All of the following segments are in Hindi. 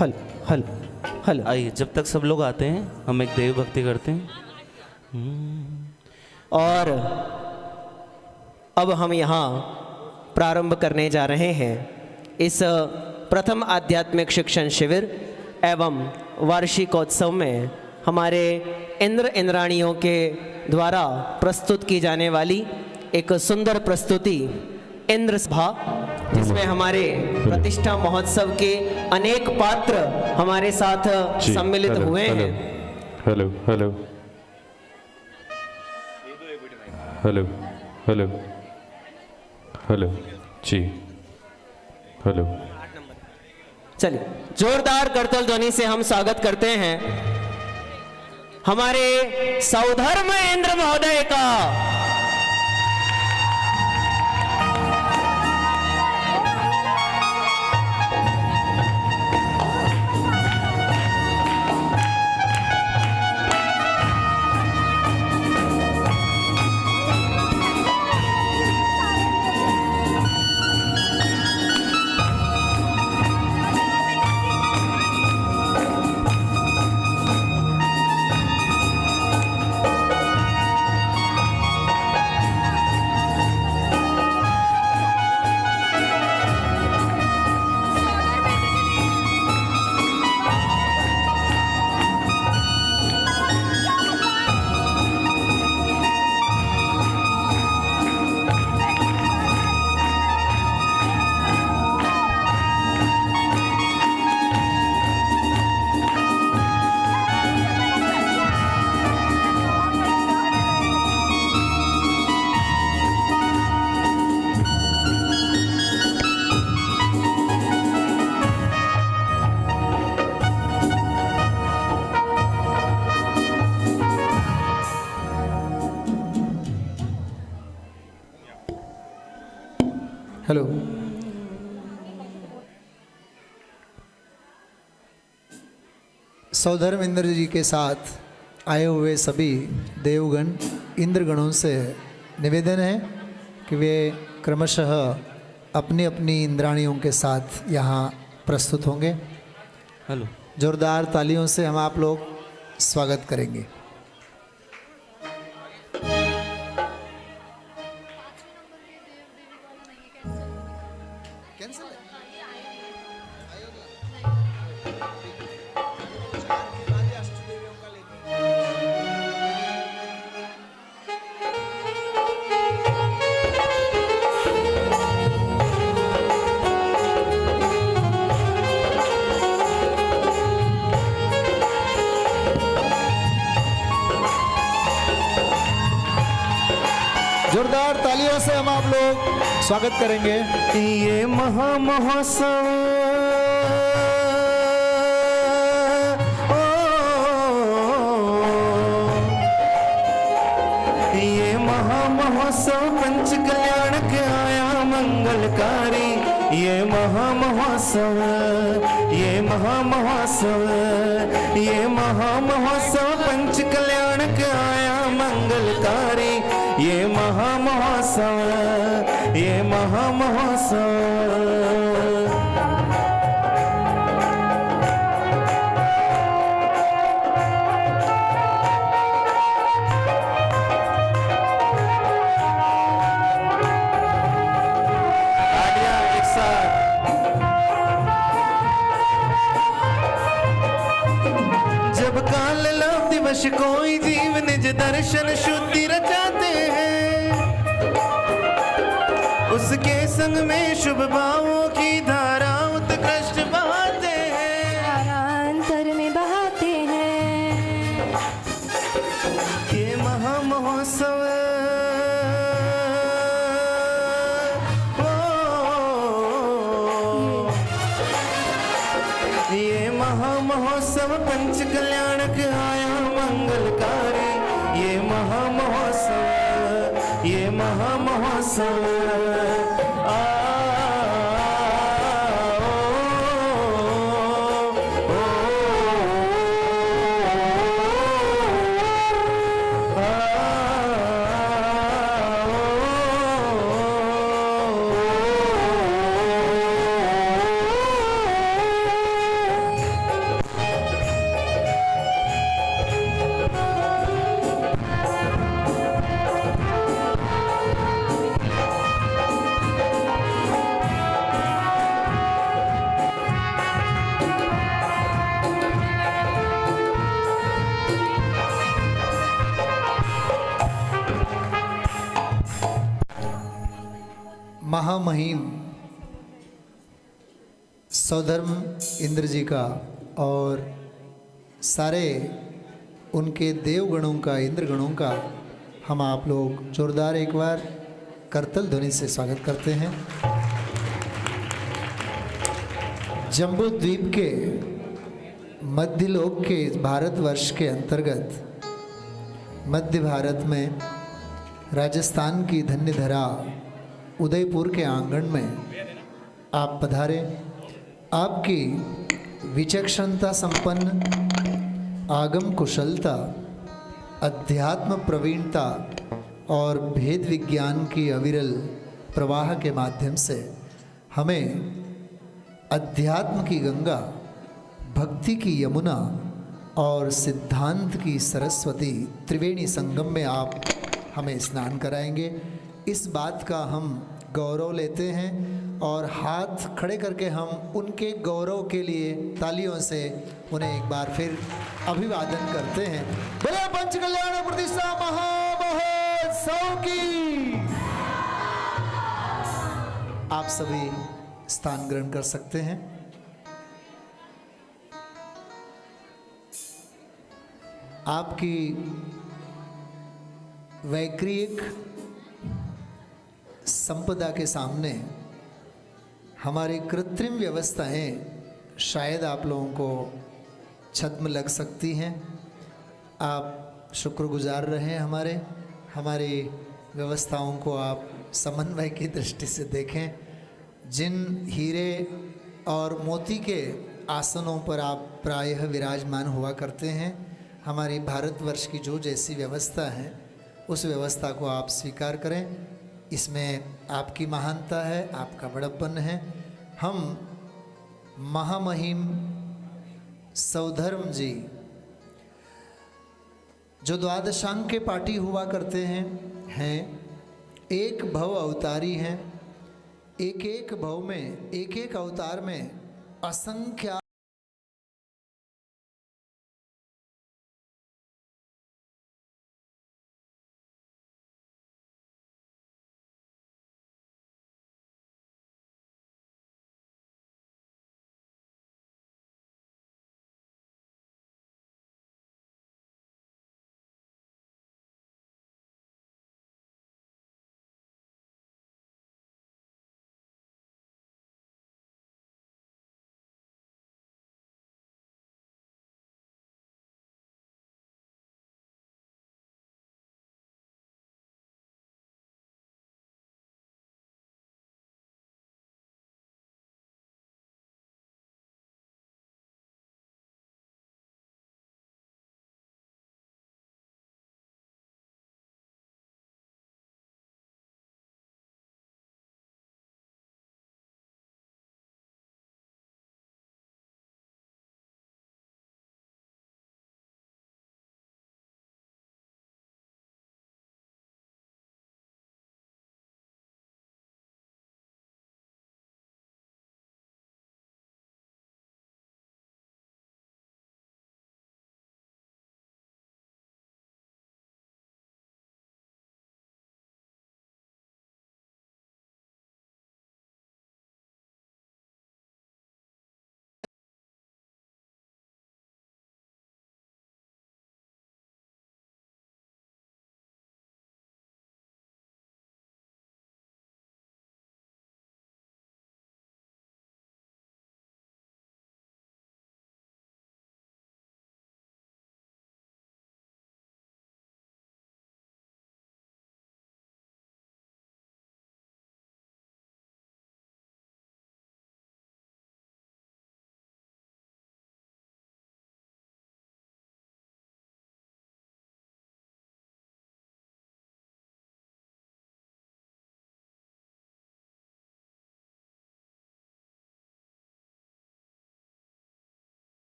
हल हल हल। आइए, जब तक सब लोग आते हैं हम एक देव भक्ति करते हैं। और अब हम यहाँ प्रारंभ करने जा रहे हैं इस प्रथम आध्यात्मिक शिक्षण शिविर एवं वार्षिकोत्सव में हमारे इंद्र इंद्राणियों के द्वारा प्रस्तुत की जाने वाली एक सुंदर प्रस्तुति इंद्र सभा, जिसमें हमारे प्रतिष्ठा महोत्सव के अनेक पात्र हमारे साथ सम्मिलित हुए हैं। Hello hello hello hello hello जी हेलो। चलिए, जोरदार करतल ध्वनि से हम स्वागत करते हैं हमारे सौधर्म इंद्र महोदय का। हेलो। सौधर्म इंद्र जी के साथ आए हुए सभी देवगण इंद्रगणों से निवेदन है कि वे क्रमशः अपनी अपनी इंद्राणियों के साथ यहाँ प्रस्तुत होंगे। हेलो। जोरदार तालियों से हम आप लोग स्वागत करेंगे। जोरदार तालियों से हम आप लोग स्वागत करेंगे। ये महामहोत्सव ये महामहोत्सव पंच कल्याण के आया मंगलकारी। ये महामहोत्सव ये महामहोत्सव ये महामहोत्सव पंच कल्याण के आया मंगलकारी। ये महामहोत्सव ये महामहोत्सव। जब काल लव दिवस कोई जीव निज दर्शन शुद्धि रचाते हैं, उसके संग में शुभ भावों की धारा उत्कृष्ट बहाते हैं। धारांतर में बहाते हैं। ये महामहोत्सव ये महामहोत्सव पंच कल्याणक आया मंगलकारी। ये महामहोत्सव ये महामहोत्सव महामहिम सौधर्म इंद्र जी का और सारे उनके देवगणों का, इंद्रगणों का हम आप लोग जोरदार एक बार करतल ध्वनि से स्वागत करते हैं। जम्बू द्वीप के मध्यलोक के भारतवर्ष के अंतर्गत मध्य भारत में राजस्थान की धन्य धरा उदयपुर के आंगन में आप पधारे। आपकी विचक्षणता संपन्न आगम कुशलता, अध्यात्म प्रवीणता और भेद विज्ञान की अविरल प्रवाह के माध्यम से हमें अध्यात्म की गंगा, भक्ति की यमुना और सिद्धांत की सरस्वती त्रिवेणी संगम में आप हमें स्नान कराएंगे। इस बात का हम गौरव लेते हैं और हाथ खड़े करके हम उनके गौरव के लिए तालियों से उन्हें एक बार फिर अभिवादन करते हैं। बोलो पंच कल्याण प्रतिष्ठा महामहोत्सव की। आप सभी स्थान ग्रहण कर सकते हैं। आपकी वैक्रियक संपदा के सामने हमारी कृत्रिम व्यवस्थाएं शायद आप लोगों को छद्म लग सकती हैं। आप शुक्रगुजार रहें हमारी व्यवस्थाओं को आप समन्वय की दृष्टि से देखें। जिन हीरे और मोती के आसनों पर आप प्रायः विराजमान हुआ करते हैं, हमारी भारतवर्ष की जो जैसी व्यवस्था है उस व्यवस्था को आप स्वीकार करें। इसमें आपकी महानता है, आपका बड़प्पन है। हम महामहिम सौधर्म जी जो द्वादशांग के पाटी हुआ करते हैं एक भव अवतारी हैं। एक एक भव में, एक एक अवतार में असंख्य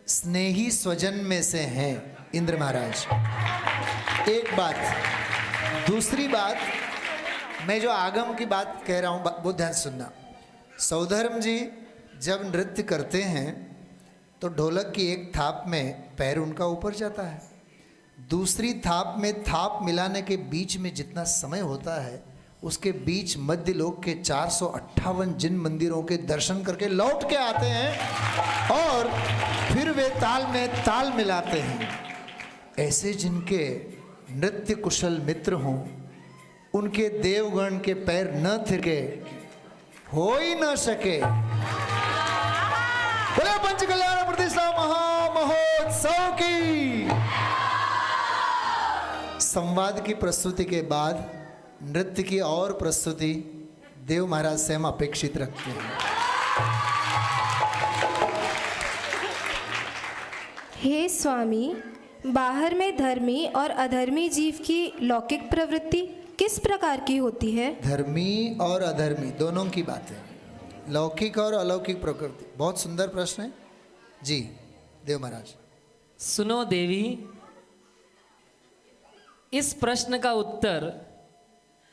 स्नेही स्वजन में से हैं इंद्र महाराज। एक बात। दूसरी बात, मैं जो आगम की बात कह रहा हूँ बहुत ध्यान सुनना। सौधर्म जी जब नृत्य करते हैं तो ढोलक की एक थाप में पैर उनका ऊपर जाता है, दूसरी थाप में थाप मिलाने के बीच में जितना समय होता है उसके बीच मध्य लोक के 458 जिन मंदिरों के दर्शन करके लौट के आते हैं और फिर वे ताल में ताल मिलाते हैं। ऐसे जिनके नृत्य कुशल मित्र हों, उनके देवगण के पैर न थिरके, हो ही न सके। बोले पंच कल्याण प्रतिष्ठा महामहोत्सव की। संवाद की प्रस्तुति के बाद नृत्य की और प्रस्तुति देव महाराज से हम अपेक्षित रखते हैं। हे स्वामी, बाहर में धर्मी और अधर्मी जीव की लौकिक प्रवृत्ति किस प्रकार की होती है? धर्मी और अधर्मी दोनों की बात है, लौकिक और अलौकिक प्रकृति। बहुत सुंदर प्रश्न है जी देव महाराज। सुनो देवी, इस प्रश्न का उत्तर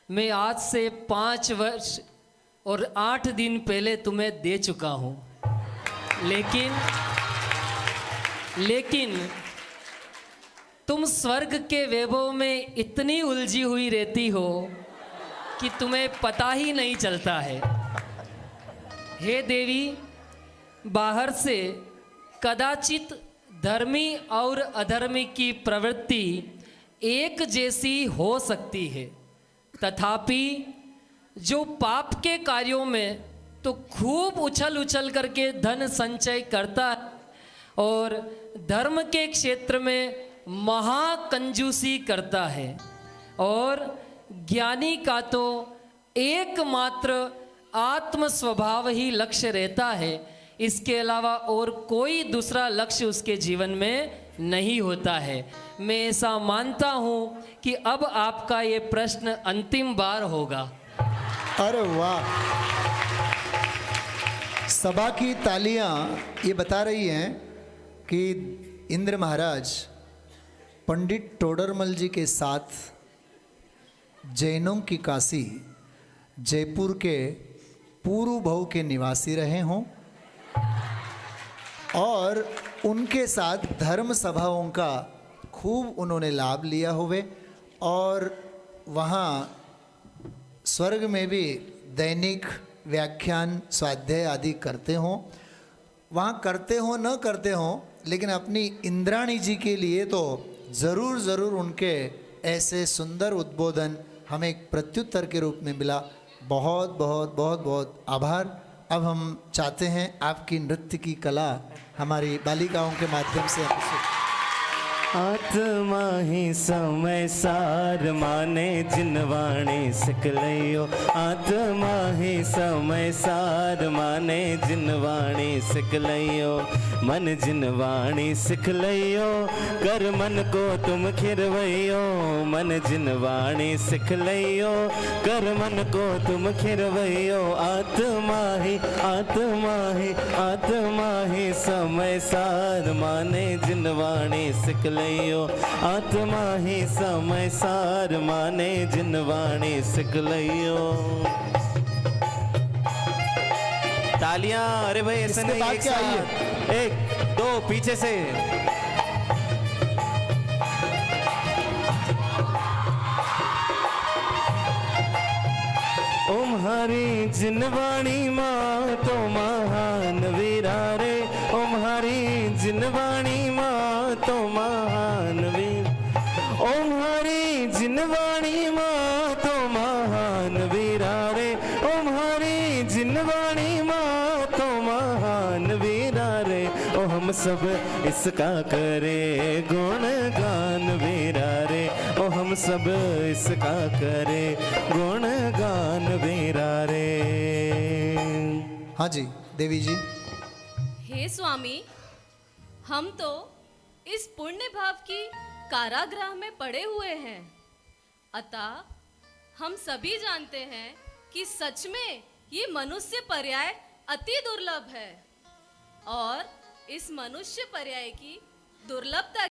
मैं आज से 5 वर्ष और 8 दिन पहले तुम्हें दे चुका हूँ, लेकिन तुम स्वर्ग के वैभव में इतनी उलझी हुई रहती हो कि तुम्हें पता ही नहीं चलता है। हे देवी, बाहर से कदाचित धर्मी और अधर्मी की प्रवृत्ति एक जैसी हो सकती है, तथापि जो पाप के कार्यों में तो खूब उछल उछल करके धन संचय करता है और धर्म के क्षेत्र में महाकंजूसी करता है, और ज्ञानी का तो एकमात्र आत्म स्वभाव ही लक्ष्य रहता है, इसके अलावा और कोई दूसरा लक्ष्य उसके जीवन में नहीं होता है। मैं ऐसा मानता हूँ कि अब आपका ये प्रश्न अंतिम बार होगा। अरे वाह, सभा की तालियां ये बता रही हैं कि इंद्र महाराज पंडित टोडरमल जी के साथ जैनों की काशी जयपुर के पूर्व भव के निवासी रहे हों और उनके साथ धर्म सभाओं का खूब उन्होंने लाभ लिया हुए और वहाँ स्वर्ग में भी दैनिक व्याख्यान स्वाध्याय आदि करते हों। वहाँ करते हो न करते हों, लेकिन अपनी इंद्राणी जी के लिए तो ज़रूर उनके ऐसे सुंदर उद्बोधन हमें एक प्रत्युत्तर के रूप में मिला। बहुत बहुत बहुत बहुत आभार। अब हम चाहते हैं आपकी नृत्य की कला हमारी बालिकाओं के माध्यम से आत्मा ही समय सार माने जिनवाणी सिखलयो, आत्मा ही समय सार माने जिनवाणी सिखलयो, मन जिनवाणी सिखलयो कर मन को तुम खिरवयो, मन जिनवाणी सिखलयो कर मन को तुम खिरवयो, आत्मा ही आत्मा ही आत्मा ही समय सार माने जिनवाणी सिखलयो, आत्मा ही समय सार माने जिनवाणी सिखलयो। तालियां। अरे भाई ऐसे नहीं, एक साथ, 1 2 पीछे से। ओम हरि जिनवाणी माँ तो महान वीरा रे, ओम हरि जिनवाणी माँ तो महान वीर, ओम हरि जिनवाणी माँ तो महान वीरा रे, ओम हरि जिनवाणी माँ तो महान वीरा रे, ओ हम सब इसका करे गुण गान वीरा रे, ओ हम सब इसका करे गुण गान वीरा रे। हाँ जी देवी जी। हे स्वामी, हम तो इस पुण्य भाव की कारागृह में पड़े हुए हैं, अतः हम सभी जानते हैं कि सच में ये मनुष्य पर्याय अति दुर्लभ है और इस मनुष्य पर्याय की दुर्लभता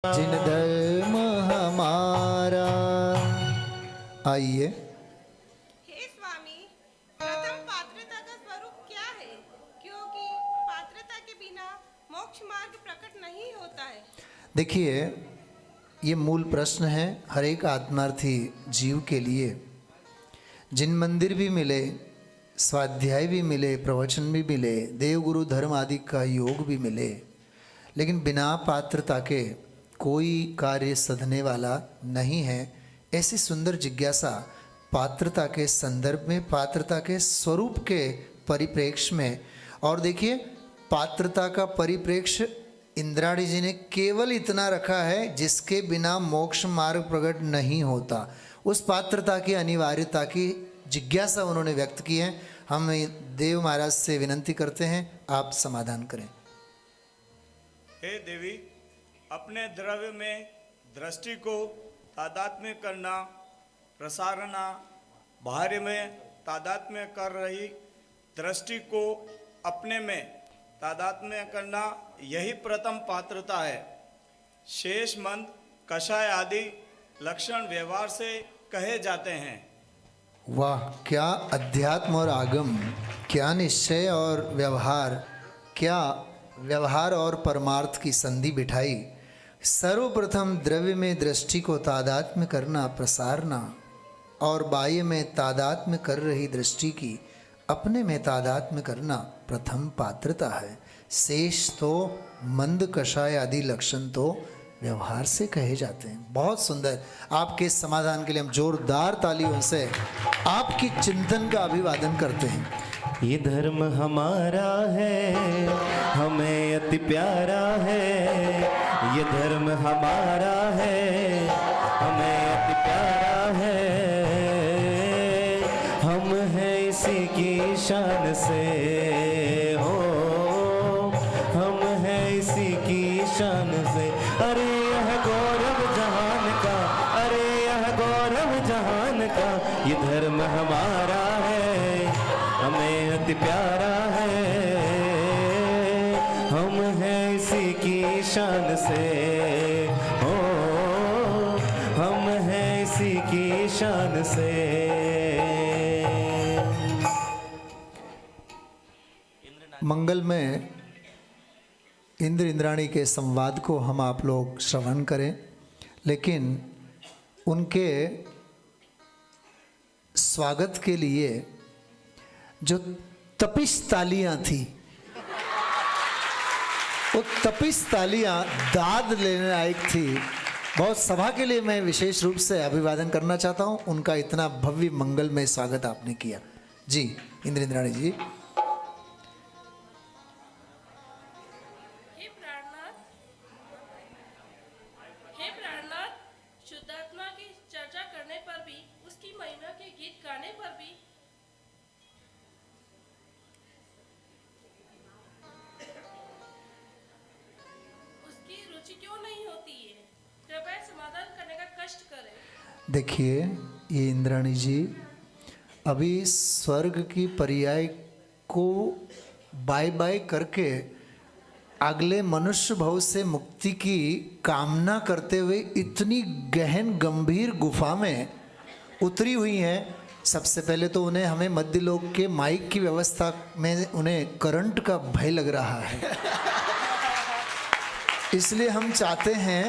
जिन धर्म हमारा। आइए। हे स्वामी, प्रथम पात्रता का स्वरूप क्या है? क्योंकि पात्रता के बिना मोक्ष मार्ग प्रकट नहीं होता है। देखिए, ये मूल प्रश्न है हर एक आत्मार्थी जीव के लिए। जिन मंदिर भी मिले, स्वाध्याय भी मिले, प्रवचन भी मिले, देवगुरु धर्म आदि का योग भी मिले, लेकिन बिना पात्रता के कोई कार्य सधने वाला नहीं है। ऐसी सुंदर जिज्ञासा पात्रता के संदर्भ में, पात्रता के स्वरूप के परिप्रेक्ष्य में। और देखिए, पात्रता का परिप्रेक्ष्य इंद्राणी जी ने केवल इतना रखा है जिसके बिना मोक्ष मार्ग प्रकट नहीं होता। उस पात्रता की अनिवार्यता की जिज्ञासा उन्होंने व्यक्त की है। हम देव महाराज से विनंती करते हैं, आप समाधान करें। हे देवी, अपने द्रव्य में दृष्टि को तादात्म्य करना, प्रसारना, बाहर में तादात्म्य कर रही दृष्टि को अपने में तादात्म्य करना, यही प्रथम पात्रता है। शेष मंद, कषाय आदि लक्षण व्यवहार से कहे जाते हैं। वाह, क्या अध्यात्म और आगम, क्या निश्चय और व्यवहार, क्या व्यवहार और परमार्थ की संधि बिठाई। सर्वप्रथम द्रव्य में दृष्टि को तादात्म्य करना, प्रसारना, और बाह्य में तादात्म्य कर रही दृष्टि की अपने में तादात्म्य करना प्रथम पात्रता है। शेष तो मंद, कषाय आदि लक्षण तो व्यवहार से कहे जाते हैं। बहुत सुंदर। आपके समाधान के लिए हम जोरदार तालियों से आपकी चिंतन का अभिवादन करते हैं। ये धर्म हमारा है, हमें अति प्यारा है। ये धर्म हमारा है, हमें अति प्यारा है। हम हैं इसी की शान से, हो हम हैं इसी की शान से। अरे यह गौरव जहान का, अरे यह गौरव जहान का। ये धर्म हमारा है, हमें अति प्यारा है। हम हैं इसी की शान से, हो हम हैं इसी की शान से। मंगल में इंद्र इंद्राणी के संवाद को हम आप लोग श्रवण करें, लेकिन उनके स्वागत के लिए जो तपिश तालियां थी, वो तपिश तालियां दाद लेने लायक थी। बहुत सभा के लिए मैं विशेष रूप से अभिवादन करना चाहता हूं। उनका इतना भव्य मंगलमय स्वागत आपने किया। जी इंद्र इंद्राणी जी। शुद्धात्मा की चर्चा करने पर भी, उसकी महिमा के गीत गाने पर भी उसकी रुचि क्यों नहीं होती है? कृपया समाधान करने का कष्ट करें। देखिए, ये इंद्राणी जी अभी स्वर्ग की पर्याय को बाय बाय करके अगले मनुष्य भव से मुक्ति की कामना करते हुए इतनी गहन गंभीर गुफा में उतरी हुई हैं। सबसे पहले तो उन्हें, हमें मध्य लोक के माइक की व्यवस्था में उन्हें करंट का भय लग रहा है। इसलिए हम चाहते हैं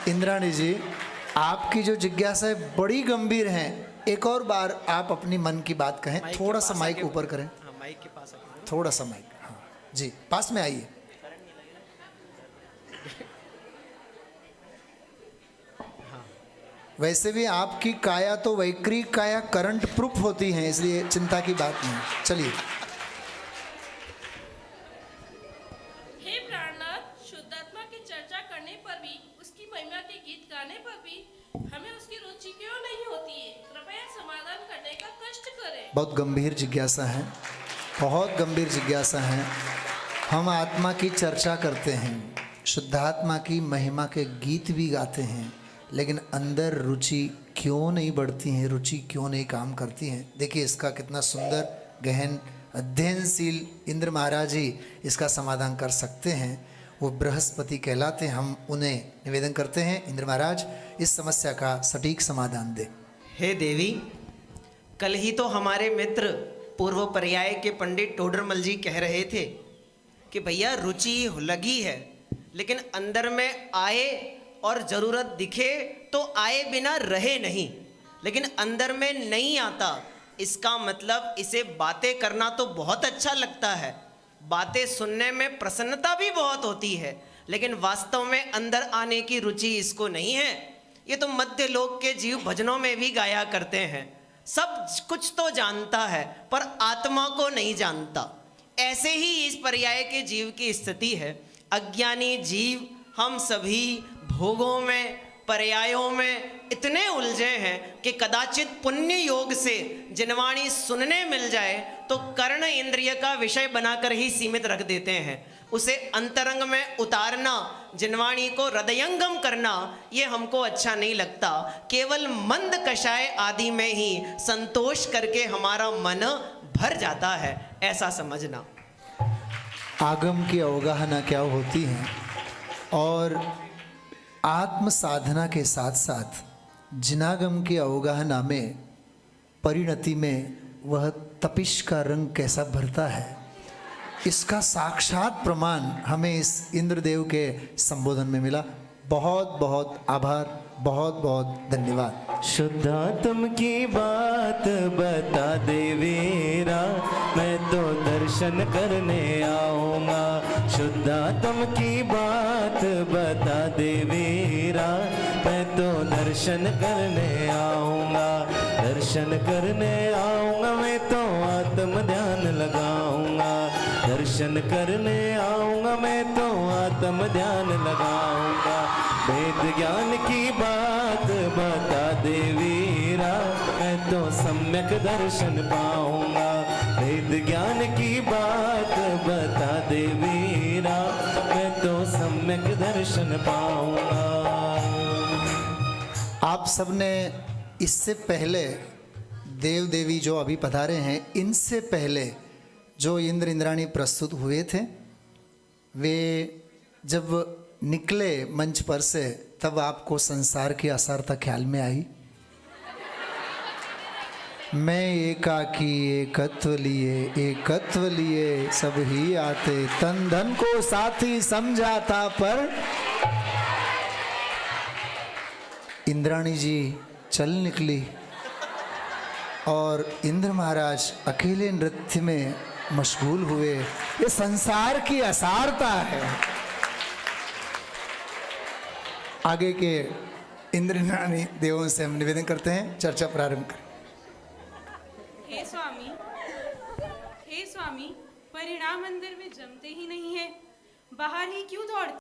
इंद्राणी जी, आपकी जो जिज्ञासा है बड़ी गंभीर है। एक और बार आप अपनी मन की बात कहें। थोड़ा सा माइक ऊपर करें, माइक के पास थोड़ा सा माइक। हाँ जी, पास में आइए। वैसे भी आपकी काया तो वैक्रिक काया करंट प्रूफ होती है, इसलिए चिंता की बात नहीं। चलिए। हे प्राणनाथ, शुद्धात्मा की चर्चा करने पर भी, उसकी महिमा के गीत गाने पर भी हमें उसकी रुचि क्यों नहीं होती है? कृपया समाधान करने का कष्ट करें। बहुत गंभीर जिज्ञासा है, बहुत गंभीर जिज्ञासा है। हम आत्मा की चर्चा करते हैं, शुद्धात्मा की महिमा के गीत भी गाते हैं, लेकिन अंदर रुचि क्यों नहीं बढ़ती है, रुचि क्यों नहीं काम करती है? देखिए, इसका कितना सुंदर गहन अध्ययनशील इंद्र महाराज ही इसका समाधान कर सकते हैं। वो बृहस्पति कहलाते हैं। हम उन्हें निवेदन करते हैं, इंद्र महाराज इस समस्या का सटीक समाधान दे। हे देवी, कल ही तो हमारे मित्र पूर्व पर्याय के पंडित टोडरमल जी कह रहे थे कि भैया रुचि लगी है, लेकिन अंदर में आए और ज़रूरत दिखे तो आए बिना रहे नहीं, लेकिन अंदर में नहीं आता। इसका मतलब इसे बातें करना तो बहुत अच्छा लगता है, बातें सुनने में प्रसन्नता भी बहुत होती है, लेकिन वास्तव में अंदर आने की रुचि इसको नहीं है। ये तो मध्य लोक के जीव भजनों में भी गाया करते हैं, सब कुछ तो जानता है पर आत्मा को नहीं जानता। ऐसे ही इस पर्याय के जीव की स्थिति है। अज्ञानी जीव हम सभी भोगों में, पर्यायों में इतने उलझे हैं कि कदाचित पुण्य योग से जिनवाणी सुनने मिल जाए तो कर्ण इंद्रिय का विषय बनाकर ही सीमित रख देते हैं। उसे अंतरंग में उतारना, जिनवाणी को हृदयंगम करना, ये हमको अच्छा नहीं लगता। केवल मंद कषाय आदि में ही संतोष करके हमारा मन भर जाता है, ऐसा समझना। आगम की अवगाहना क्या होती है और आत्म साधना के साथ साथ जिनागम की अवगाहना में परिणति में वह तपिश का रंग कैसा भरता है, इसका साक्षात प्रमाण हमें इस इंद्रदेव के संबोधन में मिला। बहुत बहुत आभार, बहुत बहुत धन्यवाद। शुद्धात्म की बात बता दे वीरा, मैं तो दर्शन करने आऊँगा। शुद्धात्म की बात बता दे वीरा, मैं तो दर्शन करने आऊँगा। दर्शन करने आऊँगा, मैं तो आत्म ध्यान लगाऊँगा। दर्शन करने आऊँगा, मैं तो आत्म ध्यान लगाऊँगा। वेद ज्ञान की बात बता दे वीरा, मैं तो सम्यक दर्शन पाऊंगा। वेद ज्ञान की बात बता दे वीरा, मैं तो सम्यक दर्शन पाऊंगा। आप सबने इससे पहले देव देवी जो अभी पधारे हैं, इनसे पहले जो इंद्र इंद्राणी प्रस्तुत हुए थे, वे जब निकले मंच पर से तब आपको संसार की असारता ख्याल में आई। मैं एकाकी एकत्व लिए सब ही आते, तन धन को साथी समझाता पर। इंद्राणी जी चल निकली और इंद्र महाराज अकेले नृत्य में मशगूल हुए। ये संसार की असारता है। आगे के इंद्रनानी देवों से हम निवेदन करते हैं, चर्चा प्रारंभ करें। हे स्वामी, परिणाम अंदर में जमते ही नहीं है, बाहर ही क्यों दौड़ते?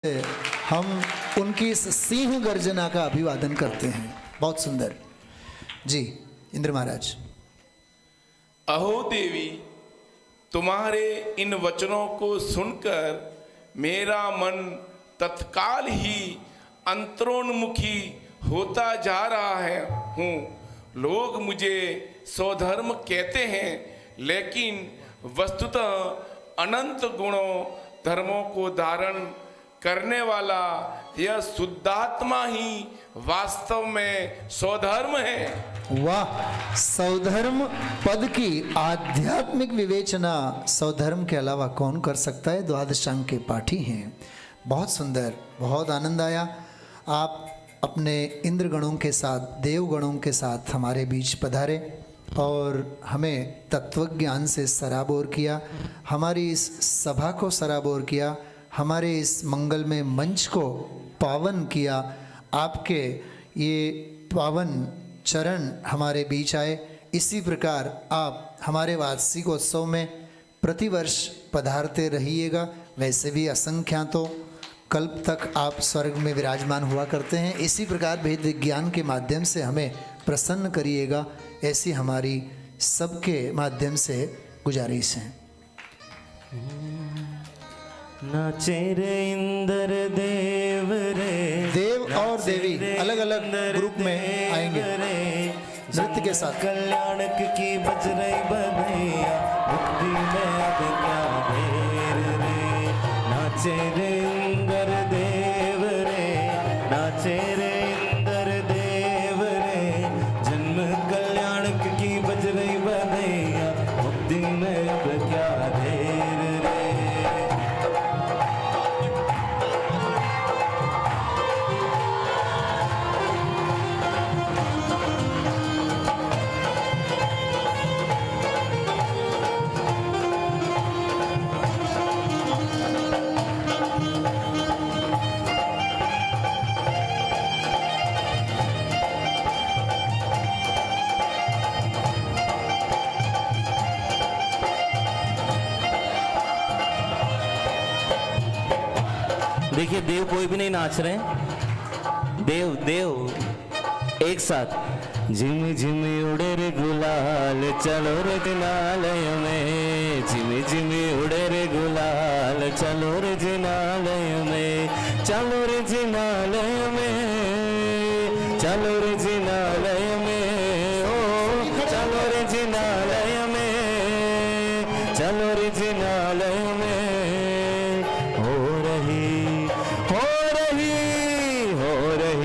हम उनकी इस सिंह गर्जना का अभिवादन करते हैं। बहुत सुंदर जी। इंद्र महाराज। अहो देवी, तुम्हारे इन वचनों को सुनकर मेरा मन तत्काल ही अंतरोन्मुखी होता जा रहा है हूँ। लोग मुझे स्वधर्म कहते हैं, लेकिन वस्तुतः अनंत गुणों धर्मों को धारण करने वाला यह शुद्धात्मा ही वास्तव में स्वधर्म है। वाह, स्वधर्म पद की आध्यात्मिक विवेचना स्वधर्म के अलावा कौन कर सकता है? द्वादशांग के पाठी हैं। बहुत सुंदर, बहुत आनंद आया। आप अपने इंद्र गणों के साथ, देव गणों के साथ हमारे बीच पधारे और हमें तत्वज्ञान से सराबोर किया, हमारी इस सभा को सराबोर किया, हमारे इस मंगलमय मंच को पावन किया। आपके ये पावन चरण हमारे बीच आए। इसी प्रकार आप हमारे वार्षिकोत्सव में प्रतिवर्ष पधारते रहिएगा। वैसे भी असंख्यातों कल्प तक आप स्वर्ग में विराजमान हुआ करते हैं। इसी प्रकार भेद विज्ञान के माध्यम से हमें प्रसन्न करिएगा, ऐसी हमारी सबके माध्यम से गुजारिश है। नाचे रे इंद्र देव रे, देव और देवी अलग अलग ग्रुप में आएंगे नृत्य के साथ। कल्याणक की बज रही बधैया, मुक्ति में अब क्या देर रे। नाचे रे इंद्र देव रे, नाचे रे इंद्र देव रे, जन्म कल्याणक की बज रही बधैया, मुक्ति में अब क्या देर रे। देखिए, देव कोई भी नहीं नाच रहे हैं। देव देव एक साथ। झिमी झिमी उड़े रे गुलाल, चलो रे जिनालय में। झिमी झिमी उड़े रे गुलाल, चलो रे जिनालय में। चलो रे जिनालय में, चलो रे जिनालय में। ओ चलो रे जिनालय में, चलो रे जिनालय में।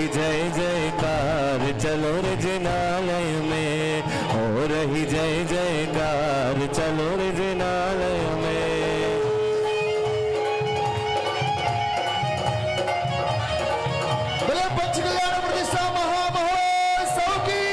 जय जयकार चलो रे जिनालय में, हो रही जय जयकार चलो रे जिनालय में। बोले पंच कल्याण प्रतिष्ठा महामहोत्सव की।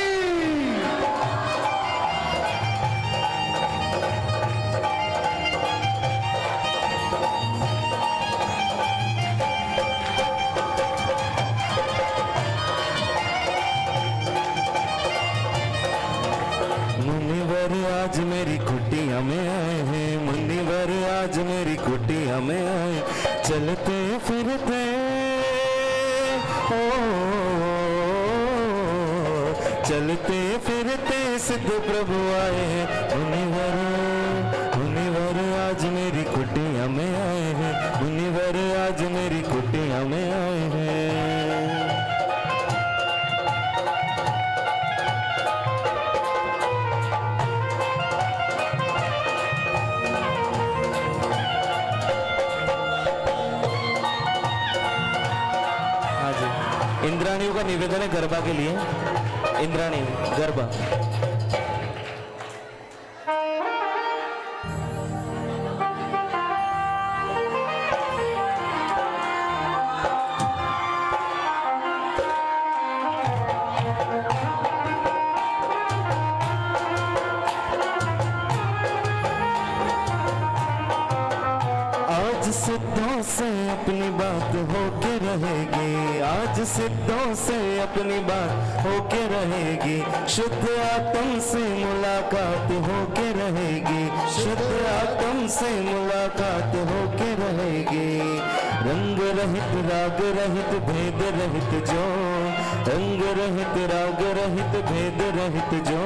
आज मेरी कुटिया में आए हैं, मुनिवर आज मेरी कुटिया में आए। चलते फिरते ओ, चलते फिरते सिद्ध प्रभु आए हैं। मुनिवर मुनिवर आज मेरी कुटिया में आए हैं, मुनिवर आज मेरी कुटिया में आए हैं। इंद्राणियों का निवेदन है गरबा के लिए। इंद्राणी गरबा। आज सिद्धों से अपनी बात होके रहेगी, आज सिद्धों से अपनी बात होके रहेगी। शुद्ध आत्म से मुलाकात होके रहेगी, शुद्ध आत्म से मुलाकात होके रहेगी। रंग रहित राग रहित भेद रहित जो, रंग रहित राग रहित भेद रहित जो,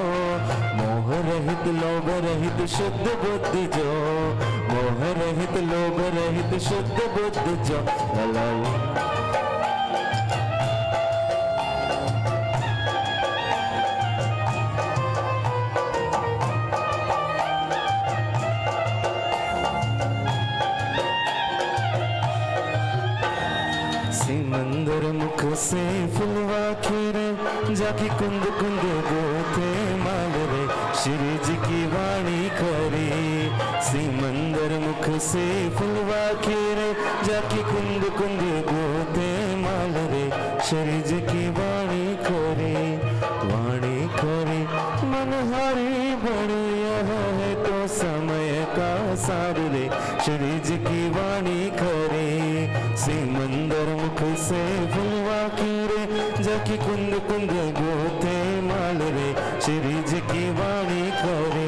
मोह रहित लोभ रहित शुद्ध बुद्धि जो, मोह रहित लोभ रहित शुद्ध बुद्धि जो। सिमंदर मुख से फुलवा खिरे, जाके कुंद कुंद गोते माल रे, श्री जी की वाणी खरी। सिमंदर मुख से फुलवा खिरे, जाके कुंद कुंद गोते माल रे, श्री जी की वाणी खरी। वाणी खरी मनहारी बढ़िया है तो समय का सार रे, श्री जी की वाणी खरी। सिमंदर मुख से फुलवा खीरे, जाके कुंद कुंद गोते माल रे, श्री जी की वाणी खरी।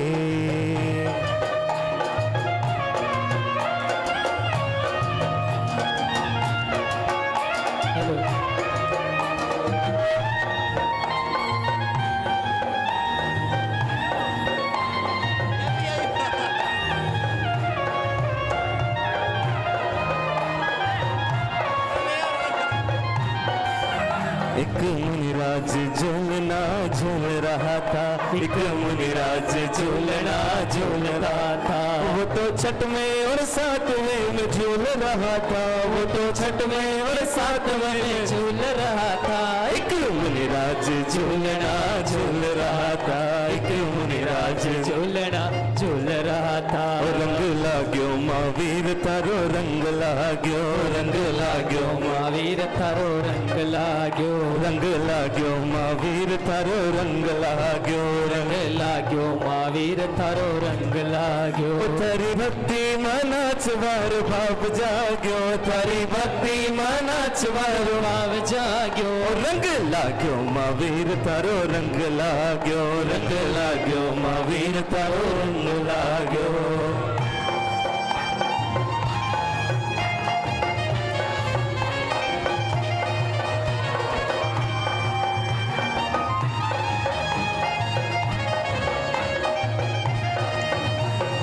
एक मुनिराज झूलना झूल रहा था, एक मुनिराज झूलना झूल रहा था। वो तो छठ में और सातवें में झूल रहा था, वो तो छठ में और सातवें में झूल रहा था। एक मुनिराज झूलना झूल रहा था, एक मुनिराज झूलना झूल रहा था। रंग लाग्यो महावीर थारो रंग लाग्यो, रंग लाग्यो महावीर थारो रंग लाग्यो, रंग लाग्यो महावीर थारो रंग लाग्यो, रंग लाग्यो महावीर थारो रंग लाग्यो। थारी भक्ति मनाच वार भाव जाग्यो, थारी भक्ति मनाच वार भाव जाग्यो। रंग लाग्यो महावीर थारो रंग लाग्यो, रंग लाग्यो महावीर थारो रंग लाग्यो।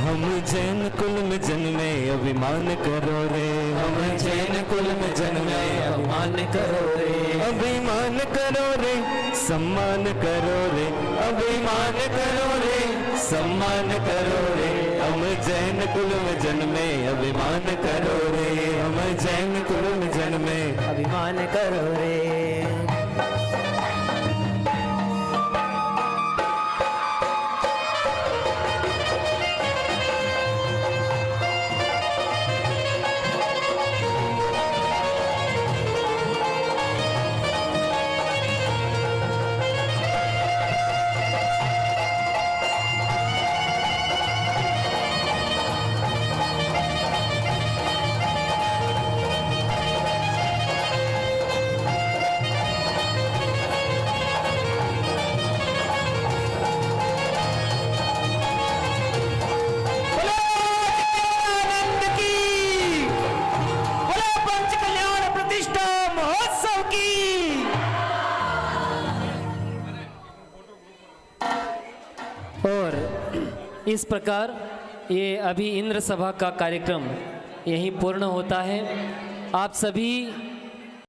हम जैन कुल में जन्मे अभिमान करो रे, हम जैन कुल में जन्मे अभिमान करो रे, अभिमान करो रे सम्मान करो रे, अभिमान करो रे सम्मान करो रे। हम जैन कुल में जन्मे अभिमान करो रे, हम जैन कुल में जन्मे अभिमान करो रे। इस प्रकार ये अभी इंद्र सभा का कार्यक्रम यहीं पूर्ण होता है। आप सभी